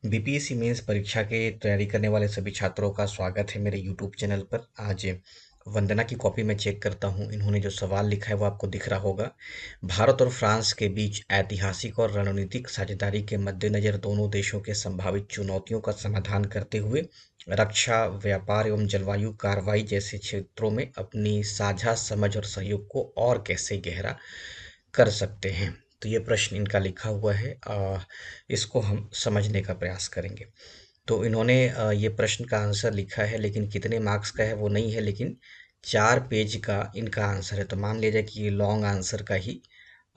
BPSC mains परीक्षा के तैयारी करने वाले सभी छात्रों का स्वागत है मेरे यूट्यूब चैनल पर। आज वंदना की कॉपी में चेक करता हूँ। इन्होंने जो सवाल लिखा है वो आपको दिख रहा होगा। भारत और फ्रांस के बीच ऐतिहासिक और रणनीतिक साझेदारी के मद्देनजर दोनों देशों के संभावित चुनौतियों का समाधान करते हुए रक्षा, व्यापार एवं जलवायु कार्रवाई जैसे क्षेत्रों में अपनी साझा समझ और सहयोग को और कैसे गहरा कर सकते हैं। तो ये प्रश्न इनका लिखा हुआ है। इसको हम समझने का प्रयास करेंगे। तो इन्होंने ये प्रश्न का आंसर लिखा है, लेकिन कितने मार्क्स का है वो नहीं है, लेकिन 4 पेज का इनका आंसर है। तो मान लीजिए कि ये लॉन्ग आंसर का ही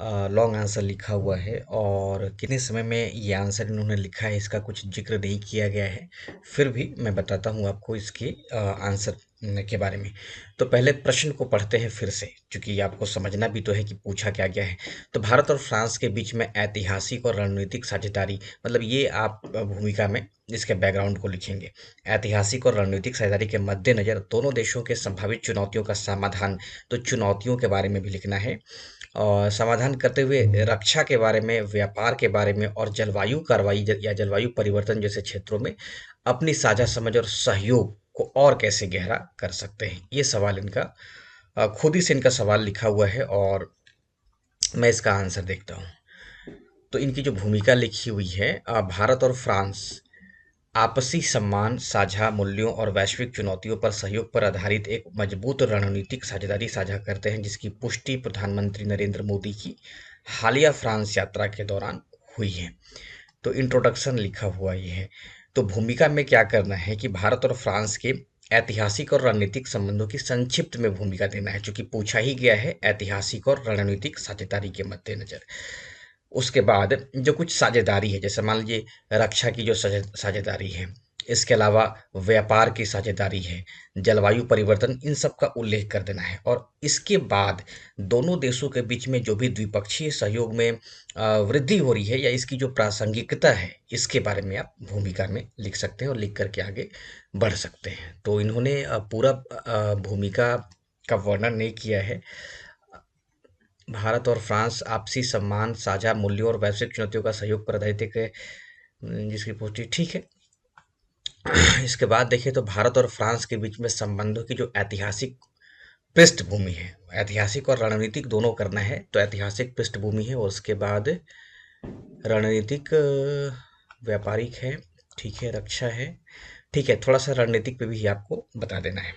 लॉन्ग आंसर लिखा हुआ है, और कितने समय में ये आंसर इन्होंने लिखा है इसका कुछ जिक्र नहीं किया गया है। फिर भी मैं बताता हूँ आपको इसके आंसर के बारे में। तो पहले प्रश्न को पढ़ते हैं फिर से, क्योंकि आपको समझना भी तो है कि पूछा क्या गया है। तो भारत और फ्रांस के बीच में ऐतिहासिक और रणनीतिक साझेदारी, मतलब ये आप भूमिका में इसके बैकग्राउंड को लिखेंगे। ऐतिहासिक और रणनीतिक साझेदारी के मद्देनजर दोनों देशों के संभावित चुनौतियों का समाधान, तो चुनौतियों के बारे में भी लिखना है। और समाधान करते हुए रक्षा के बारे में, व्यापार के बारे में और जलवायु कार्रवाई या जलवायु परिवर्तन जैसे क्षेत्रों में अपनी साझा समझ और सहयोग को और कैसे गहरा कर सकते हैं। ये सवाल इनका खुद ही से इनका सवाल लिखा हुआ है, और मैं इसका आंसर देखता हूँ। तो इनकी जो भूमिका लिखी हुई है, भारत और फ्रांस आपसी सम्मान, साझा मूल्यों और वैश्विक चुनौतियों पर सहयोग पर आधारित एक मजबूत रणनीतिक साझेदारी साझा करते हैं, जिसकी पुष्टि प्रधानमंत्री नरेंद्र मोदी की हालिया फ्रांस यात्रा के दौरान हुई है। तो इंट्रोडक्शन लिखा हुआ ये है। तो भूमिका में क्या करना है कि भारत और फ्रांस के ऐतिहासिक और रणनीतिक संबंधों की संक्षिप्त में भूमिका देना है, चूंकि पूछा ही गया है ऐतिहासिक और रणनीतिक साझेदारी के मद्देनजर। उसके बाद जो कुछ साझेदारी है, जैसे मान लीजिए रक्षा की जो साझेदारी है, इसके अलावा व्यापार की साझेदारी है, जलवायु परिवर्तन, इन सब का उल्लेख कर देना है। और इसके बाद दोनों देशों के बीच में जो भी द्विपक्षीय सहयोग में वृद्धि हो रही है या इसकी जो प्रासंगिकता है, इसके बारे में आप भूमिका में लिख सकते हैं और लिख करके आगे बढ़ सकते हैं। तो इन्होंने पूरा भूमिका का वर्णन नहीं किया है। भारत और फ्रांस आपसी सम्मान, साझा मूल्यों और वैश्विक चुनौतियों का सहयोग पर आधारित एक जिसकी पुष्टि, ठीक है। इसके बाद देखिए तो भारत और फ्रांस के बीच में संबंधों की जो ऐतिहासिक पृष्ठभूमि है, ऐतिहासिक और रणनीतिक दोनों करना है। तो ऐतिहासिक पृष्ठभूमि है, और उसके बाद रणनीतिक व्यापारिक है, ठीक है, रक्षा है, ठीक है। थोड़ा सा रणनीतिक पे भी आपको बता देना है।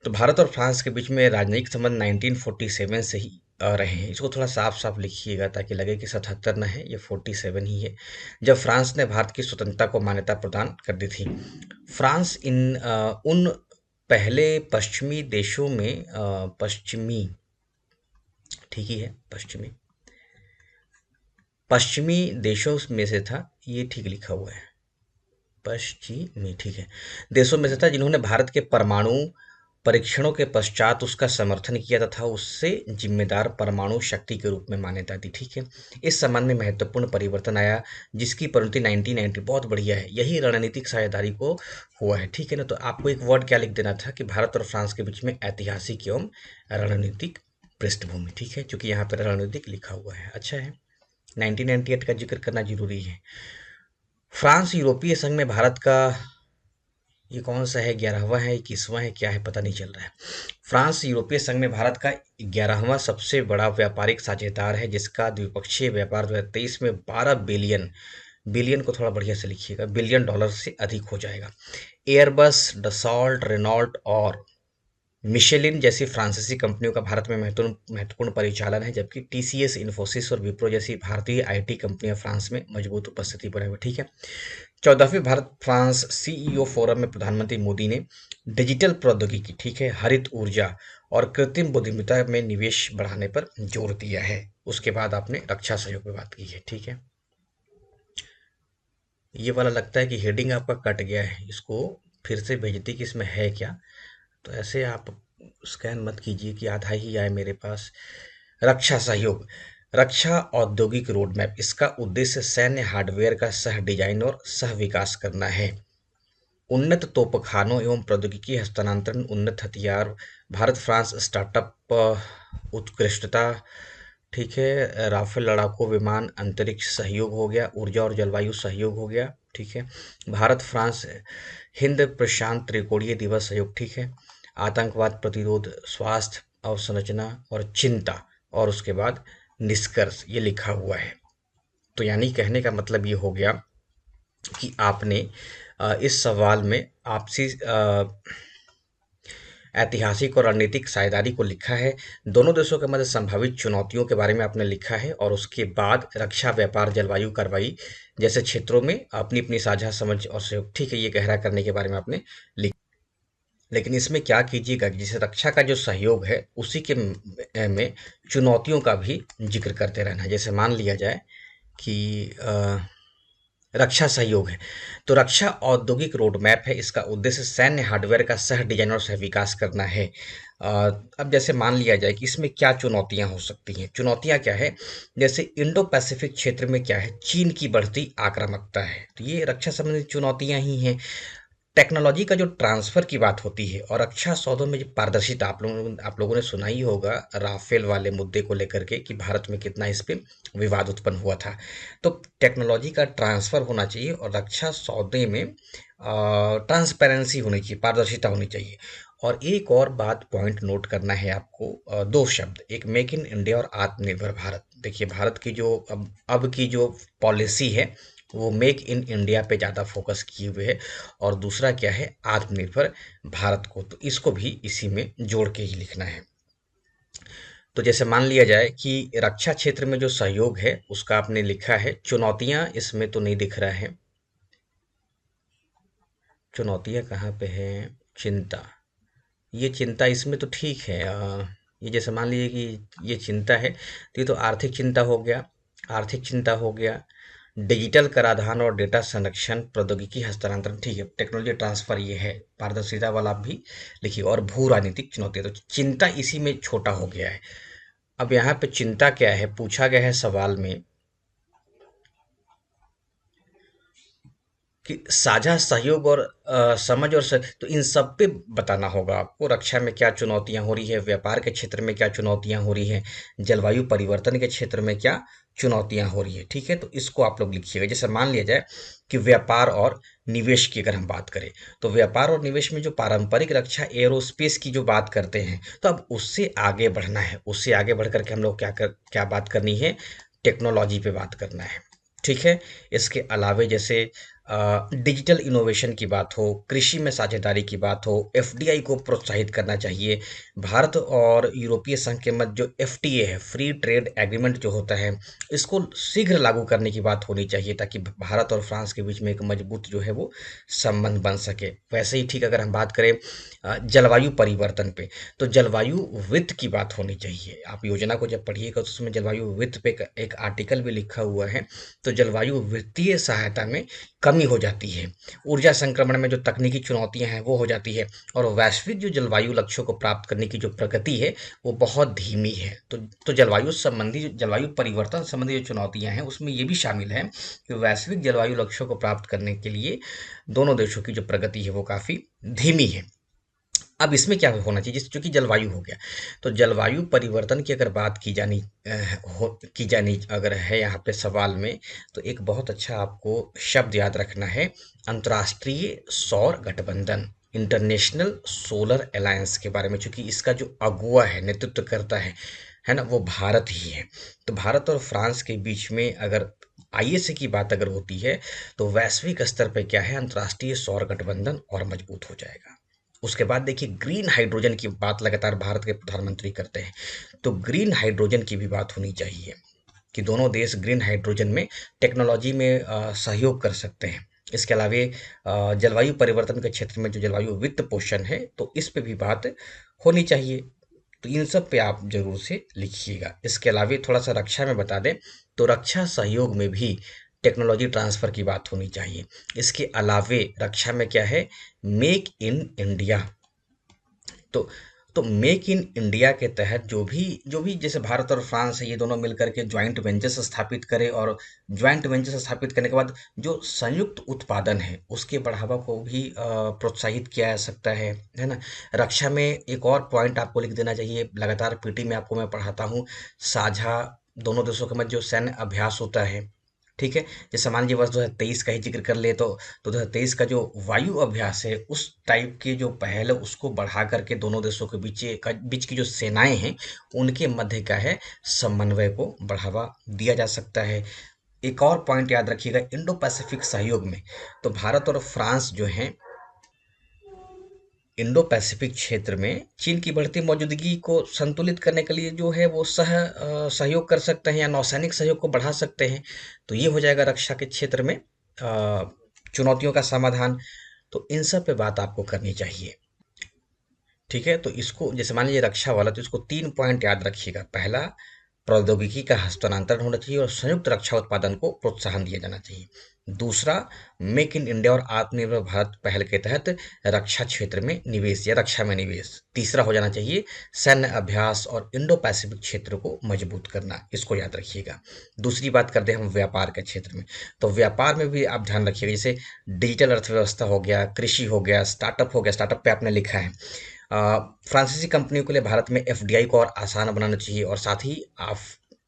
तो भारत और फ्रांस के बीच में राजनयिक संबंध 1947 से ही रहे हैं। इसको थोड़ा साफ साफ लिखिएगा ताकि लगे कि 77 न है, ये 47 ही है, जब फ्रांस ने भारत की स्वतंत्रता को मान्यता प्रदान कर दी थी। फ्रांस उन पहले पश्चिमी देशों में पश्चिमी, ठीक ही है, पश्चिमी पश्चिमी देशों में से था। ये ठीक लिखा हुआ है, पश्चिमी, ठीक है, देशों में से था जिन्होंने भारत के परमाणु परीक्षणों के पश्चात उसका समर्थन किया तथा उससे जिम्मेदार परमाणु शक्ति के रूप में मान्यता दी, ठीक है। इस संबंध में महत्वपूर्ण परिवर्तन आया, जिसकी परिणति 1990, बहुत बढ़िया है, यही रणनीतिक साझेदारी को हुआ है, ठीक है ना। तो आपको एक वर्ड क्या लिख देना था कि भारत और फ्रांस के बीच में ऐतिहासिक एवं रणनीतिक पृष्ठभूमि, ठीक है, क्योंकि यहाँ पर रणनीतिक लिखा हुआ है। अच्छा है, 1998 का जिक्र करना जरूरी है। फ्रांस यूरोपीय संघ में भारत का, ये कौन सा है, 11वां है, 21वां है, क्या है पता नहीं चल रहा है। फ्रांस यूरोपीय संघ में भारत का 11वां सबसे बड़ा व्यापारिक साझेदार है, जिसका द्विपक्षीय व्यापार 2023 में 12 बिलियन, बिलियन को थोड़ा बढ़िया से लिखिएगा, बिलियन डॉलर से अधिक हो जाएगा। एयरबस, डसॉल्ट, रेनॉल्ट और मिशेलिन जैसी फ्रांसीसी कंपनियों का भारत में महत्वपूर्ण परिचालन है, जबकि टीसीएस, इन्फोसिस और विप्रो जैसी भारतीय आईटी कंपनियां फ्रांस में मजबूत उपस्थिति बनाए हुए, ठीक है। 14वीं भारत फ्रांस सीईओ फोरम में प्रधानमंत्री मोदी ने डिजिटल प्रौद्योगिकी, ठीक है, हरित ऊर्जा और कृत्रिम बुद्धिमत्ता में निवेश बढ़ाने पर जोर दिया है। उसके बाद आपने रक्षा सहयोग की बात की है, ठीक है। ये वाला लगता है कि हेडिंग आपका कट गया है, इसको फिर से भेज दी कि इसमें है क्या। तो ऐसे आप स्कैन मत कीजिए कि आधा ही आए मेरे पास। रक्षा सहयोग, रक्षा औद्योगिक रोडमैप, इसका उद्देश्य सैन्य हार्डवेयर का सह डिजाइन और सह विकास करना है। उन्नत तोपखानों एवं प्रौद्योगिकी हस्तांतरण, उन्नत हथियार, भारत फ्रांस स्टार्टअप उत्कृष्टता, ठीक है, राफेल लड़ाकू विमान, अंतरिक्ष सहयोग हो गया, ऊर्जा और जलवायु सहयोग हो गया। ठीक है, भारत फ्रांस हिंद प्रशांत त्रिकोणीय दिवस सहयोग। ठीक है, आतंकवाद प्रतिरोध, स्वास्थ्य अवसंरचना और चिंता, और उसके बाद निष्कर्ष ये लिखा हुआ है। तो यानी कहने का मतलब ये हो गया कि आपने इस सवाल में आपसी ऐतिहासिक और रणनीतिक साझेदारी को लिखा है, दोनों देशों के मध्य संभावित चुनौतियों के बारे में आपने लिखा है, और उसके बाद रक्षा, व्यापार, जलवायु, कार्रवाई जैसे क्षेत्रों में अपनी अपनी साझा समझ और सहयोग, ठीक है, ये गहरा करने के बारे में आपने लिखा। लेकिन इसमें क्या कीजिएगा कि जैसे रक्षा का जो सहयोग है उसी के में चुनौतियों का भी जिक्र करते रहना है। जैसे मान लिया जाए कि रक्षा सहयोग है, तो रक्षा औद्योगिक रोडमैप है, इसका उद्देश्य सैन्य हार्डवेयर का सह डिजाइन और सह विकास करना है। अब जैसे मान लिया जाए कि इसमें क्या चुनौतियां हो सकती हैं, चुनौतियां क्या है, जैसे इंडो पैसिफिक क्षेत्र में क्या है, चीन की बढ़ती आक्रामकता है, तो ये रक्षा संबंधी चुनौतियां ही हैं। टेक्नोलॉजी का जो ट्रांसफर की बात होती है और रक्षा सौदों में जो पारदर्शिता, आप लोगों ने सुना ही होगा राफेल वाले मुद्दे को लेकर के कि भारत में कितना इस पे विवाद उत्पन्न हुआ था। तो टेक्नोलॉजी का ट्रांसफर होना चाहिए और रक्षा सौदे में ट्रांसपेरेंसी होनी चाहिए, पारदर्शिता होनी चाहिए। और एक और बात पॉइंट नोट करना है आपको, दो शब्द, एक मेक इन इंडिया और आत्मनिर्भर भारत। देखिए भारत की जो अब की जो पॉलिसी है वो मेक इन इंडिया पे ज़्यादा फोकस किए हुए है, और दूसरा क्या है, आत्मनिर्भर भारत को, तो इसको भी इसी में जोड़ के ही लिखना है। तो जैसे मान लिया जाए कि रक्षा क्षेत्र में जो सहयोग है उसका आपने लिखा है, चुनौतियां इसमें तो नहीं दिख रहा है, चुनौतियां कहाँ पे है, चिंता, ये चिंता इसमें तो ठीक है। ये जैसे मान लीजिए कि ये चिंता है, तो ये तो आर्थिक चिंता हो गया, आर्थिक चिंता हो गया, डिजिटल कराधान और डेटा संरक्षण, प्रौद्योगिकी हस्तांतरण, ठीक है, टेक्नोलॉजी ट्रांसफर ये है, पारदर्शिता वाला आप भी लिखिए, और भू राजनीतिक चुनौतियां, तो चिंता इसी में छोटा हो गया है। अब यहाँ पे चिंता क्या है, पूछा गया है सवाल में कि साझा सहयोग और समझ और तो इन सब पे बताना होगा आपको, रक्षा में क्या चुनौतियां हो रही है, व्यापार के क्षेत्र में क्या चुनौतियां हो रही हैं, जलवायु परिवर्तन के क्षेत्र में क्या चुनौतियां हो रही है। ठीक है, तो इसको आप लोग लिखिएगा। जैसे मान लिया जाए कि व्यापार और निवेश की अगर हम बात करें, तो व्यापार और निवेश में जो पारंपरिक रक्षा एरोस्पेस की जो बात करते हैं, तो अब उससे आगे बढ़ना है, उससे आगे बढ़ करके हम लोग क्या बात करनी है, टेक्नोलॉजी पे बात करना है। ठीक है, इसके अलावे जैसे डिजिटल इनोवेशन की बात हो, कृषि में साझेदारी की बात हो, एफडीआई को प्रोत्साहित करना चाहिए, भारत और यूरोपीय संघ के मध्य जो एफटीए है, फ्री ट्रेड एग्रीमेंट जो होता है, इसको शीघ्र लागू करने की बात होनी चाहिए, ताकि भारत और फ्रांस के बीच में एक मजबूत जो है वो संबंध बन सके। वैसे ही ठीक अगर हम बात करें जलवायु परिवर्तन पे, तो जलवायु वित्त की बात होनी चाहिए। आप योजना को जब पढ़िएगा तो उसमें जलवायु वित्त पे एक आर्टिकल भी लिखा हुआ है, तो जलवायु वित्तीय सहायता में कमी हो जाती है, ऊर्जा संक्रमण में जो तकनीकी चुनौतियां हैं वो हो जाती है, और वैश्विक जो जलवायु लक्ष्यों को प्राप्त करने की जो प्रगति है वो बहुत धीमी है। तो जलवायु परिवर्तन संबंधी जो चुनौतियां हैं उसमें ये भी शामिल है कि वैश्विक जलवायु लक्ष्यों को प्राप्त करने के लिए दोनों देशों की जो प्रगति है वो काफ़ी धीमी है। अब इसमें क्या होना चाहिए, जैसे चूंकि जलवायु हो गया, तो जलवायु परिवर्तन की अगर बात की जानी अगर है यहाँ पे सवाल में, तो एक बहुत अच्छा आपको शब्द याद रखना है, अंतर्राष्ट्रीय सौर गठबंधन, इंटरनेशनल सोलर अलायंस के बारे में, चूंकि इसका जो अगुवा है, नेतृत्व करता है ना, वो भारत ही है। तो भारत और फ्रांस के बीच में अगर आईएसए की बात अगर होती है, तो वैश्विक स्तर पे क्या है, अंतर्राष्ट्रीय सौर गठबंधन और मजबूत हो जाएगा। उसके बाद देखिए ग्रीन हाइड्रोजन की बात लगातार भारत के प्रधानमंत्री करते हैं, तो ग्रीन हाइड्रोजन की भी बात होनी चाहिए कि दोनों देश ग्रीन हाइड्रोजन में टेक्नोलॉजी में सहयोग कर सकते हैं। इसके अलावे जलवायु परिवर्तन के क्षेत्र में जो जलवायु वित्त पोषण है, तो इस पे भी बात होनी चाहिए। तो इन सब पे आप जरूर से लिखिएगा। इसके अलावे थोड़ा सा रक्षा में बता दें, तो रक्षा सहयोग में भी टेक्नोलॉजी ट्रांसफर की बात होनी चाहिए। इसके अलावे रक्षा में क्या है, मेक इन इंडिया, तो तो मेक इन इंडिया के तहत जो भी जैसे भारत और फ्रांस है, ये दोनों मिलकर के ज्वाइंट वेंचर्स स्थापित करें, और ज्वाइंट वेंचर्स स्थापित करने के बाद जो संयुक्त उत्पादन है उसके बढ़ावा को भी प्रोत्साहित किया जा सकता है ना। रक्षा में एक और पॉइंट आपको लिख देना चाहिए, लगातार पीटी में आपको मैं पढ़ाता हूँ, साझा दोनों देशों के मध्य जो सैन्य अभ्यास होता है, ठीक है। जैसे मान लीजिए वर्ष 2023 का ही जिक्र कर ले, तो 2023 का जो वायु अभ्यास है उस टाइप की जो पहल है उसको बढ़ा करके दोनों देशों के बीच की जो सेनाएं हैं उनके मध्य का है समन्वय को बढ़ावा दिया जा सकता है। एक और पॉइंट याद रखिएगा, इंडो पैसिफिक सहयोग में तो भारत और फ्रांस जो हैं इंडो पैसिफिक क्षेत्र में चीन की बढ़ती मौजूदगी को संतुलित करने के लिए जो है वो सहयोग कर सकते हैं या नौसैनिक सहयोग को बढ़ा सकते हैं। तो ये हो जाएगा रक्षा के क्षेत्र में चुनौतियों का समाधान। तो इन सब पे बात आपको करनी चाहिए, ठीक है। तो इसको जैसे मान लीजिए रक्षा वाला, तो इसको 3 पॉइंट याद रखिएगा। पहला, प्रौद्योगिकी का हस्तांतरण होना चाहिए और संयुक्त रक्षा उत्पादन को प्रोत्साहन दिया जाना चाहिए। दूसरा, मेक इन इंडिया और आत्मनिर्भर भारत पहल के तहत रक्षा क्षेत्र में निवेश या रक्षा में निवेश। तीसरा हो जाना चाहिए सैन्य अभ्यास और इंडो पैसिफिक क्षेत्र को मजबूत करना, इसको याद रखिएगा। दूसरी बात करते हैं हम व्यापार के क्षेत्र में, तो व्यापार में भी आप ध्यान रखिएगा, जैसे डिजिटल अर्थव्यवस्था हो गया, कृषि हो गया, स्टार्टअप हो गया। स्टार्टअप पे आपने लिखा है फ्रांसीसी कंपनियों के लिए भारत में एफडीआई को और आसान बनाना चाहिए, और साथ ही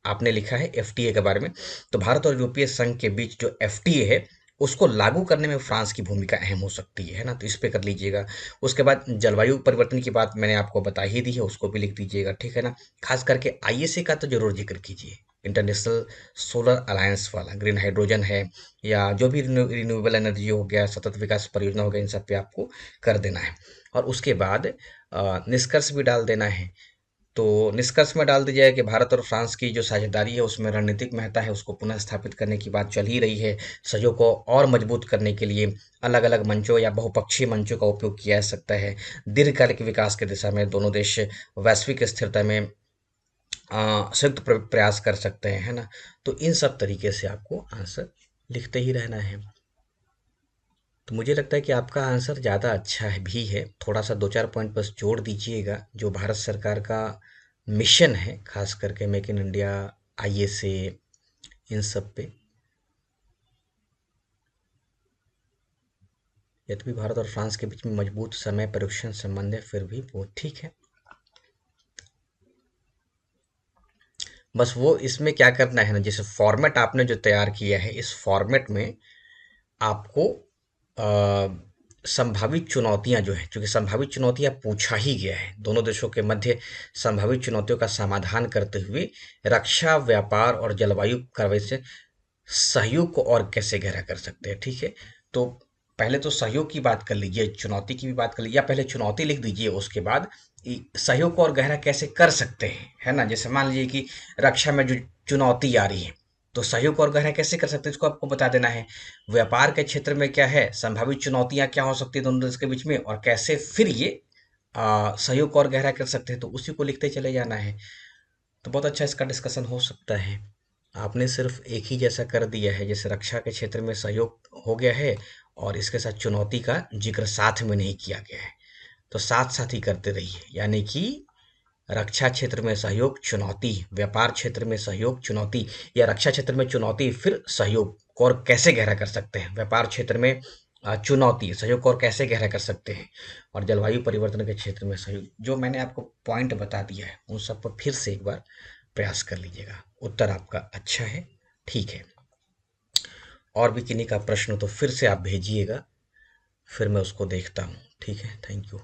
आपने लिखा है एफटीए के बारे में। तो भारत और यूरोपीय संघ के बीच जो एफटीए है उसको लागू करने में फ्रांस की भूमिका अहम हो सकती है ना, तो इस पे कर लीजिएगा। उसके बाद जलवायु परिवर्तन की बात मैंने आपको बता ही दी है, उसको भी लिख दीजिएगा, ठीक है ना। खास करके आईएसए का तो जरूर जिक्र कीजिए, इंटरनेशनल सोलर अलायंस वाला, ग्रीन हाइड्रोजन है या जो भी रिन्यूएबल एनर्जी हो गया, सतत विकास परियोजना हो गया, इन सब पे आपको कर देना है। और उसके बाद निष्कर्ष भी डाल देना है। तो निष्कर्ष में डाल दिया जाए कि भारत और फ्रांस की जो साझेदारी है उसमें रणनीतिक महत्ता है, उसको पुनः स्थापित करने की बात चल ही रही है। सहयोग को और मजबूत करने के लिए अलग अलग मंचों या बहुपक्षीय मंचों का उपयोग किया जा सकता है। दीर्घकालिक विकास की दिशा में दोनों देश वैश्विक स्थिरता में संयुक्त प्रयास कर सकते हैं, है ना। तो इन सब तरीके से आपको आंसर लिखते ही रहना है। तो मुझे लगता है कि आपका आंसर ज़्यादा अच्छा है भी है, थोड़ा सा 2-4 पॉइंट बस जोड़ दीजिएगा। जो भारत सरकार का मिशन है खास करके मेक इन इंडिया, आईएसए, इन सब पे, यद्यपि भारत और फ्रांस के बीच में मजबूत समय परीक्षण संबंध है, फिर भी वो ठीक है। बस वो इसमें क्या करना है ना, जैसे फॉर्मेट आपने जो तैयार किया है इस फॉर्मेट में आपको संभावित चुनौतियां जो है, क्योंकि संभावित चुनौतियां पूछा ही गया है, दोनों देशों के मध्य संभावित चुनौतियों का समाधान करते हुए रक्षा, व्यापार और जलवायु कार्रवाई से सहयोग को और कैसे गहरा कर सकते हैं, ठीक है। तो पहले तो सहयोग की बात कर लीजिए, चुनौती की भी बात कर लीजिए, या पहले चुनौती लिख दीजिए, उसके बाद सहयोग को और गहरा कैसे कर सकते हैं, है ना। जैसे मान लीजिए कि रक्षा में जो चुनौती आ रही है तो सहयोग को और गहरा कैसे कर सकते हैं इसको आपको बता देना है। व्यापार के क्षेत्र में क्या है, संभावित चुनौतियां क्या हो सकती है दोनों देश के बीच में, और कैसे फिर ये सहयोग को और गहरा कर सकते हैं, तो उसी को लिखते चले जाना है। तो बहुत अच्छा इसका डिस्कशन हो सकता है। आपने सिर्फ एक ही जैसा कर दिया है, जैसे रक्षा के क्षेत्र में सहयोग हो गया है और इसके साथ चुनौती का जिक्र साथ में नहीं किया गया है, तो साथ साथ ही करते रहिए। यानी कि रक्षा क्षेत्र में सहयोग चुनौती, व्यापार क्षेत्र में सहयोग चुनौती, या रक्षा क्षेत्र में चुनौती फिर सहयोग को और कैसे गहरा कर सकते हैं, व्यापार क्षेत्र में चुनौती, सहयोग को और कैसे गहरा कर सकते हैं, और जलवायु परिवर्तन के क्षेत्र में सहयोग। जो मैंने आपको पॉइंट बता दिया है उन सब पर फिर से एक बार प्रयास कर लीजिएगा। उत्तर आपका अच्छा है, ठीक है। और भी किन्हीं का प्रश्न तो फिर से आप भेजिएगा, फिर मैं उसको देखता हूँ, ठीक है। Thank you.